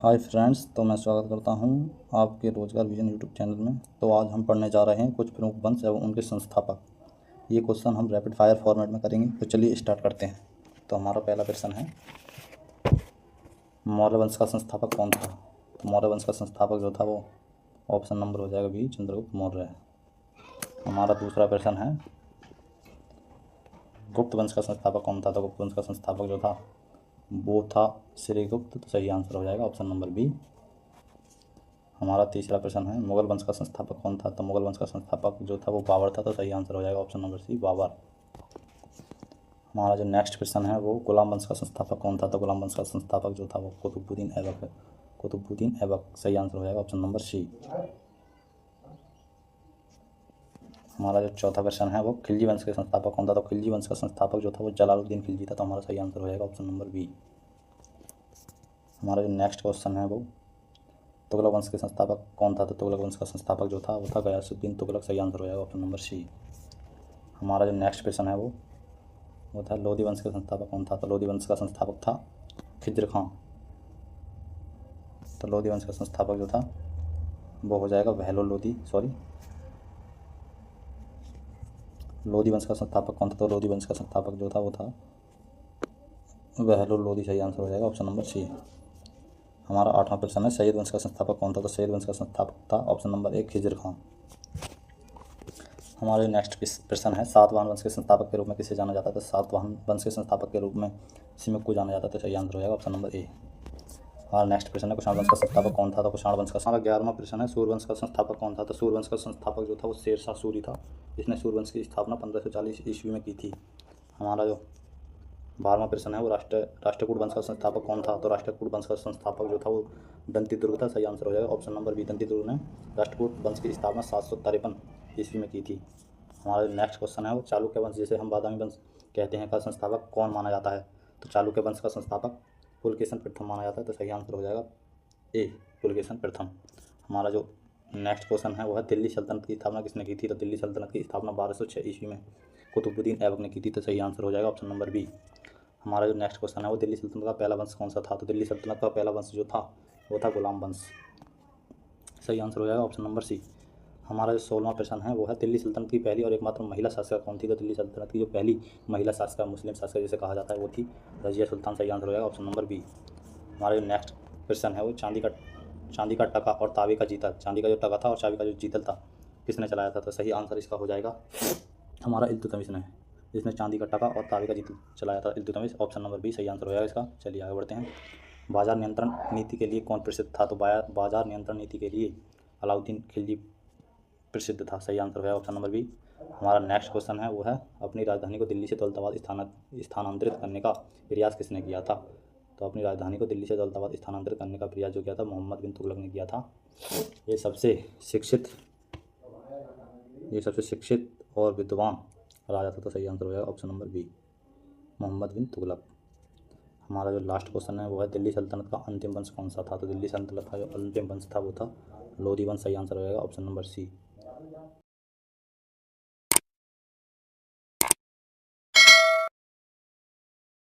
Hi friends, तो मैं स्वागत करता हूं आपके रोजगार विजन यूट्यूब चैनल में। तो आज हम पढ़ने जा रहे हैं कुछ प्रमुख वंश एवं उनके संस्थापक। ये क्वेश्चन हम रैपिड फायर फॉर्मेट में करेंगे। तो चलिए स्टार्ट करते हैं। तो हमारा पहला प्रश्न है, मौर्य वंश का संस्थापक कौन था? तो मौर्य वंश का संस्थापक जो था वो ऑप्शन नंबर हो जाएगा बी, चंद्रगुप्त मौर्य। हमारा दूसरा प्रश्न है, गुप्त वंश का संस्थापक कौन था? तो गुप्त वंश का संस्थापक जो था वो था श्रीगुप्त। तो सही आंसर हो जाएगा ऑप्शन नंबर बी। हमारा तीसरा प्रश्न है, मुगल वंश का संस्थापक कौन था? तो मुगल वंश का संस्थापक जो था वो बाबर था। तो सही आंसर हो जाएगा ऑप्शन नंबर सी, बाबर। हमारा जो नेक्स्ट प्रश्न है वो गुलाम वंश का संस्थापक कौन था? तो गुलाम वंश का संस्थापक जो था वो कुतुबुद्दीन ऐबक है। कुतुबुद्दीन ऐबक, सही आंसर हो जाएगा ऑप्शन नंबर सी। हमारा जो चौथा प्रश्न है वो खिलजी वंश के संस्थापक कौन था? तो खिलजी वंश का संस्थापक जो था वो जलालुद्दीन खिलजी था। तो हमारा सही आंसर हो जाएगा ऑप्शन नंबर बी। हमारा जो नेक्स्ट क्वेश्चन है वो तुगलक वंश के संस्थापक कौन था? तो तुगलक वंश का संस्थापक जो था वो था गयासुद्दीन तुगलक। सही आंसर हो जाएगा ऑप्शन नंबर सी। हमारा जो नेक्स्ट प्रश्न है वो था लोधी वंश के संस्थापक कौन था? तो लोधी वंश का संस्थापक था खिज्र खां। तो लोधी वंश का संस्थापक जो था वो हो जाएगा लोधी वंश का संस्थापक कौन था? तो लोधी वंश का संस्थापक जो था वो था बहलोल लोधी। सही आंसर हो जाएगा ऑप्शन नंबर सी। हमारा आठवां प्रश्न है, सैयद वंश का संस्थापक कौन था? तो सैयद वंश का संस्थापक था ऑप्शन नंबर एक, खिज्र खां। हमारे नेक्स्ट प्रश्न है, सातवाहन वंश के संस्थापक के रूप में किसे जाना जाता है? तो सातवाहन वंश के संस्थापक के रूप में सिमुक को जाना जाता है। तो सही आंसर हो जाएगा ऑप्शन नंबर ए। हमारा नेक्स्ट प्रश्न है, कुषाण वंश का संस्थापक कौन था? तो कुषाण वंश का हमारा 11वां प्रश्न है, सूर्यवंश का संस्थापक कौन था? तो सूर्यवंश का संस्थापक जो था वो शेरशाह सूरी था। इसने सूर्यवंश की स्थापना 1540 ईस्वी में की थी। हमारा जो 12वां प्रश्न है वो राष्ट्रकूट वंश का संस्थापक कौन था? तो राष्ट्रकूट वंश का संस्थापक जो था वो दंतीदुर्ग था। सही आंसर हो जाएगा ऑप्शन नंबर बी, दंतीदुर्ग ने राष्ट्रकूट वंश की स्थापना 753 ईस्वी में की थी। हमारा नेक्स्ट क्वेश्चन है वो चालुक्य वंश, जिसे हम बादामी वंश कहते हैं, का संस्थापक कौन माना जाता है? तो चालुक्य वंश का संस्थापक पुलकेशन प्रथम माना जाता है। तो सही आंसर हो जाएगा ए, पुलकेशन प्रथम। हमारा जो नेक्स्ट क्वेश्चन है वो है दिल्ली सल्तनत की स्थापना किसने की थी? तो दिल्ली सल्तनत की स्थापना 1206 ईस्वी में कुतुबुद्दीन ऐबक ने की थी। तो सही आंसर हो जाएगा ऑप्शन नंबर बी। हमारा जो नेक्स्ट क्वेश्चन है वो दिल्ली सल्तनत का पहला वंश कौन सा था? तो दिल्ली सल्तनत का पहला वंश जो था वो था गुलाम वंश। सही आंसर हो जाएगा ऑप्शन नंबर सी। हमारा जो 16वां प्रश्न है वो है, दिल्ली सल्तनत की पहली और एकमात्र महिला शासिका कौन थी? तो दिल्ली सल्तनत की जो पहली महिला शासिका, मुस्लिम शासिका जिसे कहा जाता है, वो थी रजिया सुल्तान। सही आंसर हो जाएगा ऑप्शन नंबर बी। हमारा जो नेक्स्ट प्रश्न है वो चांदी का टका और तावे का जीतल, चांदी का जो टका था और चाबी का जो जीतल था, किसने चलाया था? तो सही आंसर इसका हो जाएगा हमारा इल्तुतमिश ने, जिसने चांदी का टका और तावे का जीतल चलाया था, इल्तुतमिश। ऑप्शन नंबर बी सही आंसर हो जाएगा इसका। चलिए आगे बढ़ते हैं। बाजार नियंत्रण नीति के लिए कौन प्रसिद्ध था? तो बाजार नियंत्रण नीति के लिए अलाउद्दीन खिलजी प्रसिद्ध था। सही आंसर हो जाएगा ऑप्शन नंबर बी। हमारा नेक्स्ट क्वेश्चन है वो है, अपनी राजधानी को दिल्ली से दौलताबाद स्थानांतरित करने का प्रयास किसने किया था? तो अपनी राजधानी को दिल्ली से दौलताबाद स्थानांतरित करने का प्रयास जो किया था, मोहम्मद बिन तुगलक ने किया था। ये सबसे शिक्षित और विद्वान राजा था। तो सही आंसर हो जाएगा ऑप्शन नंबर बी, मोहम्मद बिन तुगलक। हमारा जो लास्ट क्वेश्चन है वो है, दिल्ली सल्तनत का अंतिम वंश कौन सा था? तो दिल्ली सल्तनत का जो अंतिम वंश था वो था लोधी वंश। सही आंसर हो जाएगा ऑप्शन नंबर सी।